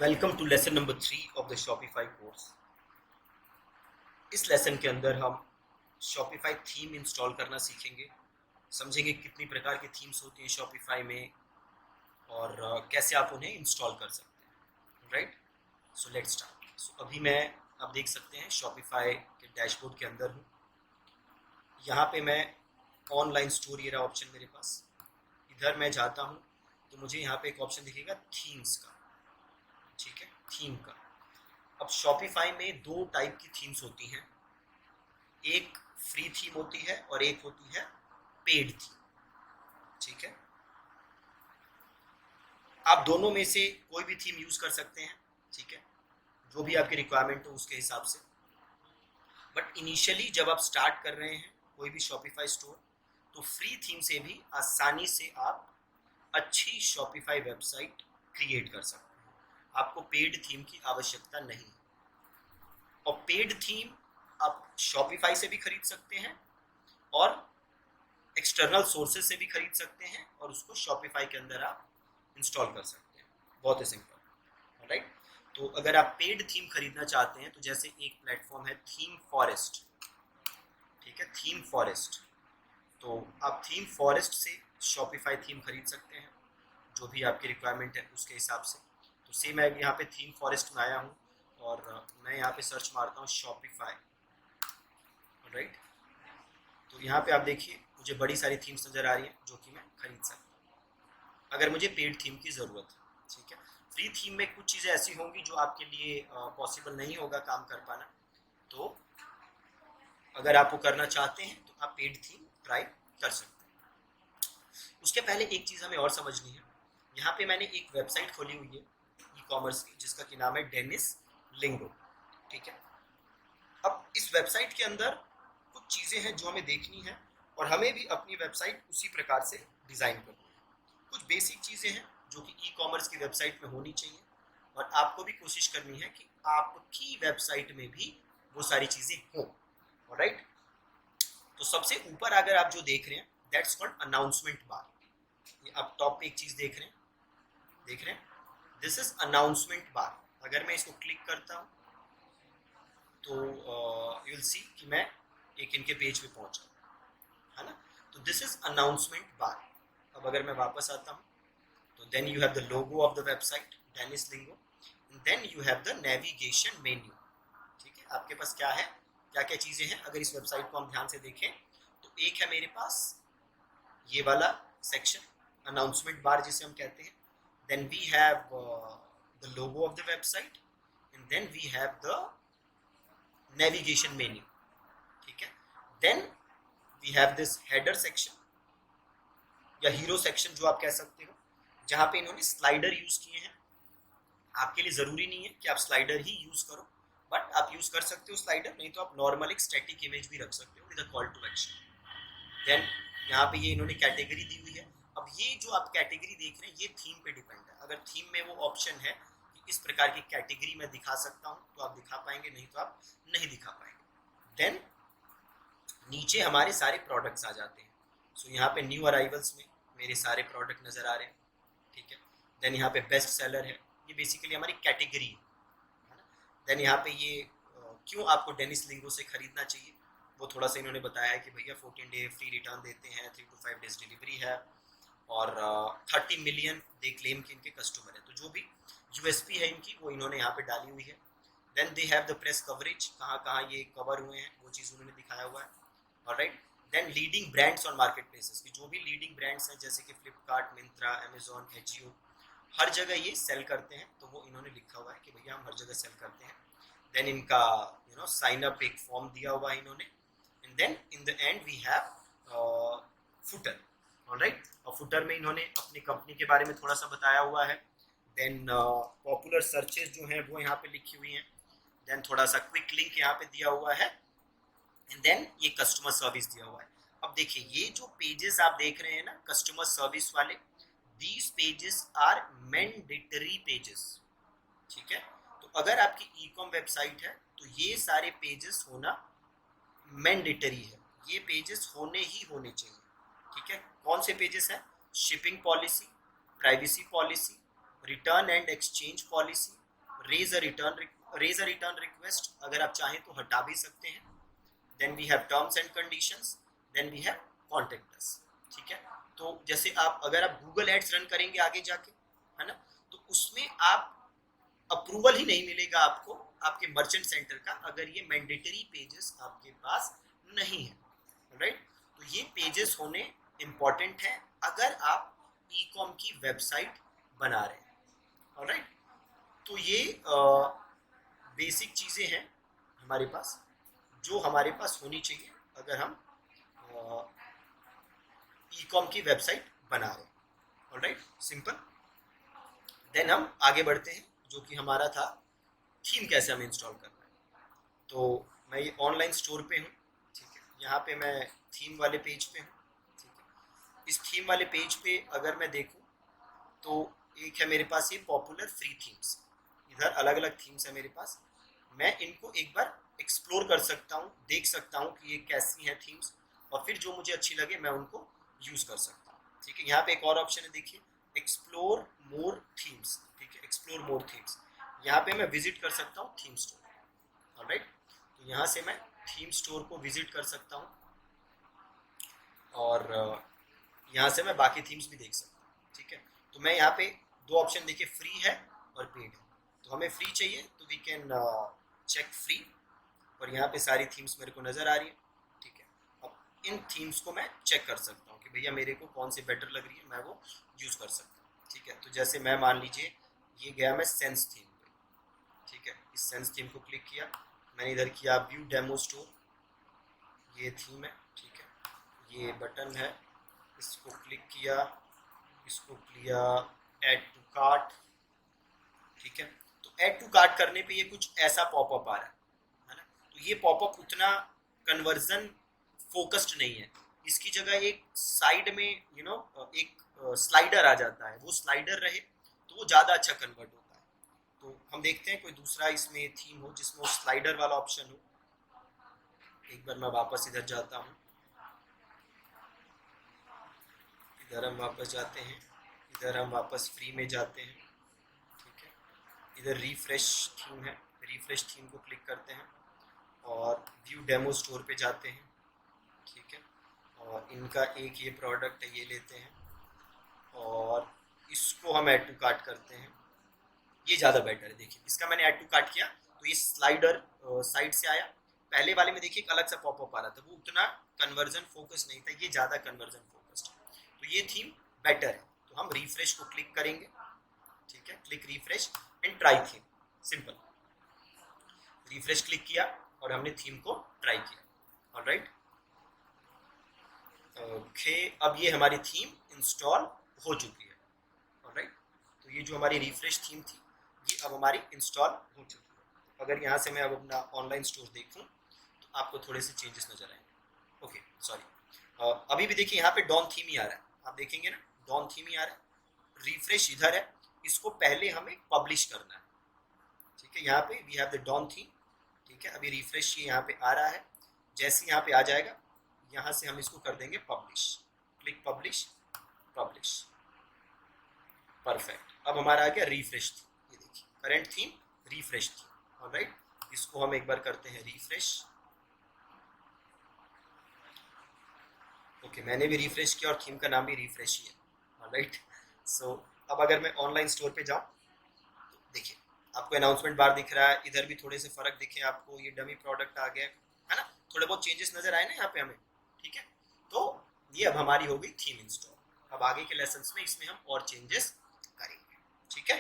Welcome to lesson number 3 of the Shopify course. इस lesson के अंदर हम शॉपिफाई थीम इंस्टॉल करना सीखेंगे, समझेंगे कितनी प्रकार की थीम्स होती हैं शॉपिफाई में और कैसे आप उन्हें इंस्टॉल कर सकते हैं। Right, so let's start. So अभी मैं, आप देख सकते हैं, शॉपिफाई के डैशबोर्ड के अंदर हूँ। यहाँ पे मैं ऑनलाइन स्टोर, ये रहा ऑप्शन मेरे पास। इधर मैं जाता हूँ तो मुझे यहाँ पे एक ऑप्शन दिखेगा थीम्स का। ठीक है, थीम का। अब शॉपिफाई में दो टाइप की थीम्स होती हैं, एक फ्री थीम होती है और एक होती है पेड थीम। ठीक है, आप दोनों में से कोई भी थीम यूज कर सकते हैं। ठीक है, जो भी आपकी रिक्वायरमेंट हो उसके हिसाब से। बट इनिशियली जब आप स्टार्ट कर रहे हैं कोई भी शॉपिफाई स्टोर, तो फ्री थीम से भी आसानी से आप अच्छी शॉपिफाई वेबसाइट क्रिएट कर सकते हैं। आपको पेड थीम की आवश्यकता नहीं है। और पेड थीम आप शॉपिफाई से भी खरीद सकते हैं और एक्सटर्नल सोर्सेज से भी खरीद सकते हैं और उसको शॉपिफाई के अंदर आप इंस्टॉल कर सकते हैं। बहुत ही सिंपल। राइट, तो अगर आप पेड थीम खरीदना चाहते हैं तो जैसे एक प्लेटफॉर्म है थीम फॉरेस्ट। ठीक है, थीम फॉरेस्ट। तो आप थीम फॉरेस्ट से शॉपिफाई थीम खरीद सकते हैं, जो भी आपकी रिक्वायरमेंट है उसके हिसाब से। तो सेम मैं यहाँ पे थीम फॉरेस्ट में आया हूँ और मैं यहाँ पे सर्च मारता हूँ शॉपिफाई। राइट, तो यहाँ पे आप देखिए मुझे बड़ी सारी थीम्स नज़र आ रही हैं जो कि मैं खरीद सकता हूँ अगर मुझे पेड थीम की ज़रूरत है। ठीक है, फ्री थीम में कुछ चीज़ें ऐसी होंगी जो आपके लिए पॉसिबल नहीं होगा काम कर पाना। तो अगर आप वो करना चाहते हैं तो आप पेड थीम ट्राई कर सकते हैं। उसके पहले एक चीज़ हमें और समझनी है। यहाँ पे मैंने एक वेबसाइट खोली हुई है ई कॉमर्स की, जिसका कि नाम है डेनिस लिंगो। ठीक है, अब इस वेबसाइट के अंदर कुछ चीज़ें हैं जो हमें देखनी है और हमें भी अपनी वेबसाइट उसी प्रकार से डिज़ाइन करनी है। कुछ बेसिक चीज़ें हैं जो कि ई कॉमर्स की वेबसाइट में होनी चाहिए और आपको भी कोशिश करनी है कि आपकी वेबसाइट में भी वो सारी चीज़ें हों। राइट, तो सबसे ऊपर अगर आप जो देख रहे हैं, दैट्स कॉल्ड अनाउंसमेंट बार। ये आप टॉप पे एक चीज़ देख रहे हैं, दिस इज अनाउंसमेंट बार। अगर मैं इसको क्लिक करता हूँ तो यू विल सी कि मैं एक इनके पेज पे पहुंचा, है ना। तो दिस इज अनाउंसमेंट बार। अब अगर मैं वापस आता हूँ तो then you have the logo of the website Dennis Lingo, then you have the navigation menu. ठीक है, आपके पास क्या है, क्या क्या चीज़ें हैं अगर इस वेबसाइट को हम ध्यान से देखें तो एक है मेरे पास ये वाला सेक्शन अनाउंसमेंट बार जिसे हम कहते हैं। Then we have the logo of the website and then we have the navigation menu. ठीक है, then we have this header section या हीरो सेक्शन जो आप कह सकते हो, जहाँ पे इन्होंने स्लाइडर यूज किए हैं। आपके लिए ज़रूरी नहीं है कि आप स्लाइडर ही यूज करो, बट आप यूज कर सकते हो स्लाइडर, नहीं तो आप नॉर्मल एक स्टैटिक इमेज भी रख सकते हो with a call to action. Then यहाँ पे ये इन्होंने कैटेगरी दी हुई है। अब ये जो आप कैटेगरी देख रहे हैं ये थीम पे डिपेंड है। अगर थीम में वो ऑप्शन है कि इस प्रकार की कैटेगरी मैं दिखा सकता हूँ तो आप दिखा पाएंगे, नहीं तो आप नहीं दिखा पाएंगे। देन नीचे हमारे सारे प्रोडक्ट्स आ जाते हैं। सो यहाँ पे न्यू अराइवल्स में मेरे सारे प्रोडक्ट नज़र आ रहे हैं। ठीक है, देन यहाँ पे बेस्ट सेलर है, ये बेसिकली हमारी कैटेगरी है ना। देन यहाँ पे ये क्यों आपको डेनिस लिंगो से खरीदना चाहिए वो थोड़ा सा इन्होंने बताया है कि भैया 14 डे फ्री रिटर्न देते हैं, 3 to 5 डेज डिलीवरी है और 30 मिलियन दे क्लेम के इनके कस्टमर है। तो जो भी यूएसपी है इनकी वो इन्होंने यहाँ पे डाली हुई है। Then they have the press coverage, कहाँ कहाँ ये कवर हुए हैं वो चीज़ उन्होंने दिखाया हुआ है। Alright, then leading brands on market places की जो भी लीडिंग ब्रांड्स हैं जैसे कि फ्लिपकार्ट, मिंत्रा, अमेजोन, एजियो, हर जगह ये सेल करते हैं। तो वो इन्होंने लिखा हुआ है कि भैया हम हर जगह सेल करते हैं। देन इनका साइन अप एक फॉर्म दिया हुआ है इन्होंने। And then in the end we have footer. Alright, और फुटर में इन्होंने अपनी कंपनी के बारे में थोड़ा सा बताया हुआ है। देन पॉपुलर सर्चेज जो हैं वो यहाँ पे लिखी हुई हैं। देन थोड़ा सा क्विक लिंक यहाँ पे दिया हुआ है एंड देन ये कस्टमर सर्विस दिया हुआ है। अब देखिए ये जो पेजेस आप देख रहे हैं ना कस्टमर सर्विस वाले, these pages are mandatory pages. ठीक है, तो अगर आपकी ई कॉम वेबसाइट है तो ये सारे पेजेस होना मैंडेटरी है, ये पेजेस होने ही होने चाहिए। ठीक है, कौन से पेजेस हैं, shipping policy, privacy policy, return and exchange policy, raise a return request अगर आप चाहें तो हटा भी सकते हैं। Then we have terms and conditions, then we have contact us. ठीक है, तो जैसे अगर आप गूगल एड्स रन करेंगे आगे जाके, है ना, तो उसमें आप अप्रूवल ही नहीं मिलेगा आपको आपके मर्चेंट सेंटर का अगर ये मैंडेटरी पेजेस आपके पास नहीं है, राइट। तो ये पेजेस होने इम्पॉर्टेंट है अगर आप ई कॉम की वेबसाइट बना रहे हैं, राइट। तो ये बेसिक चीज़ें हैं हमारे पास जो हमारे पास होनी चाहिए अगर हम ई कॉम की वेबसाइट बना रहे हैं, ऑलराइट, सिंपल। देन हम आगे बढ़ते हैं जो कि हमारा था थीम कैसे हमें इंस्टॉल करना है। तो मैं ये ऑनलाइन स्टोर पे हूँ, ठीक है, यहाँ पे मैं थीम वाले पेज पे हूँ, ठीक है। इस थीम वाले पेज पे अगर मैं देखूँ तो एक है मेरे पास ये पॉपुलर फ्री थीम्स, इधर अलग अलग थीम्स है मेरे पास। मैं इनको एक बार एक्सप्लोर कर सकता हूँ, देख सकता हूँ कि ये कैसी हैं थीम्स, और फिर जो मुझे अच्छी लगे मैं उनको यूज़ कर सकता हूँ, ठीक है। यहाँ पे एक और ऑप्शन है, देखिए, एक्सप्लोर मोर थीम्स, ठीक है, एक्सप्लोर मोर थीम्स। यहाँ पे मैं विजिट कर सकता हूँ थीम स्टोर, ऑलराइट। तो यहाँ से मैं थीम स्टोर को विजिट कर सकता हूँ और यहाँ से मैं बाकी थीम्स भी देख सकता हूँ, ठीक है। तो मैं यहाँ पे दो ऑप्शन देखिए, फ्री है और पेड है। तो हमें फ्री चाहिए तो वी कैन चेक फ्री, और यहाँ पे सारी थीम्स मेरे को नज़र आ रही है, ठीक है। अब इन थीम्स को मैं चेक कर सकता हूँ कि भैया मेरे को कौन सी बेटर लग रही है, मैं वो यूज़ कर सकता हूँ, ठीक है। तो जैसे मैं मान लीजिए ये गया मैं सेंस थीम पे, ठीक है, इस सेंस थीम को क्लिक किया, मैंने इधर किया व्यू डेमो स्टोर, ये थीम है, ठीक है, ये बटन है, इसको क्लिक किया, इसको किया ऐड टू कार्ट, ठीक है। तो ऐड टू कार्ट करने पे ये कुछ ऐसा पॉपअप आ रहा है ना। तो ये पॉपअप उतना कन्वर्जन फोकस्ड नहीं है, इसकी जगह एक साइड में एक स्लाइडर आ जाता है, वो स्लाइडर रहे तो वो ज़्यादा अच्छा कन्वर्ट होता है। तो हम देखते हैं कोई दूसरा इसमें थीम हो जिसमें वो स्लाइडर वाला ऑप्शन हो। एक बार मैं वापस इधर जाता हूँ, इधर हम वापस जाते हैं, इधर हम वापस फ्री में जाते हैं, ठीक है। इधर रिफ्रेश थीम है, रिफ्रेश थीम को क्लिक करते हैं और व्यू डेमो स्टोर पे जाते हैं, ठीक है। और इनका एक ये प्रोडक्ट है, ये लेते हैं और इसको हम ऐड टू कार्ट करते हैं, ये ज़्यादा बेटर है। देखिए इसका मैंने ऐड टू कार्ट किया तो ये स्लाइडर साइड से आया, पहले वाले में देखिए एक अलग सा पॉपअप आ रहा था, वो उतना कन्वर्जन फोकस नहीं था, ये ज़्यादा कन्वर्जन फोकस्ड है, तो ये थीम बेटर है। तो हम रिफ्रेश को क्लिक करेंगे, ठीक है, click refresh and try theme, simple. Refresh click किया और हमने थीम को ट्राई किया, ऑलराइट। ओके, अब ये हमारी थीम इंस्टॉल हो चुकी है, ऑलराइट। तो ये जो हमारी रिफ्रेश थीम थी ये अब हमारी इंस्टॉल हो चुकी है। अगर यहाँ से मैं अब अपना ऑनलाइन स्टोर देखूँ तो आपको थोड़े से चेंजेस नजर आएंगे। ओके, सॉरी, अभी भी देखिए यहाँ पे डॉन थीम ही आ रहा है, आप देखेंगे ना, डॉन थीम ही आ रहा है। रिफ्रेश इधर है, इसको पहले हमें पब्लिश करना है, ठीक है। यहाँ पे we have the Dawn theme, ठीक है। अभी रिफ्रेश ये यहाँ पे आ रहा है, जैसे यहाँ पे आ जाएगा यहाँ से हम इसको कर देंगे publish, click publish, publish, perfect. अब हमारा आ गया रिफ्रेश थीम, ये देखिए current theme refresh theme, alright. इसको हम एक बार करते हैं रिफ्रेश। ओके, मैंने भी रिफ्रेश किया और थीम का नाम भी रिफ्रेश ही है, ऑलराइट। सो अब अगर मैं ऑनलाइन स्टोर पे जाऊँ तो देखिए आपको अनाउंसमेंट बार दिख रहा है, इधर भी थोड़े से फर्क दिखे आपको, ये डमी प्रोडक्ट आ गया है ना, थोड़े बहुत चेंजेस नजर आए ना यहाँ पे हमें, ठीक है। तो ये अब हमारी हो गई थीम इंस्टॉल। अब आगे के लेसन्स में इसमें हम और चेंजेस करेंगे, ठीक है।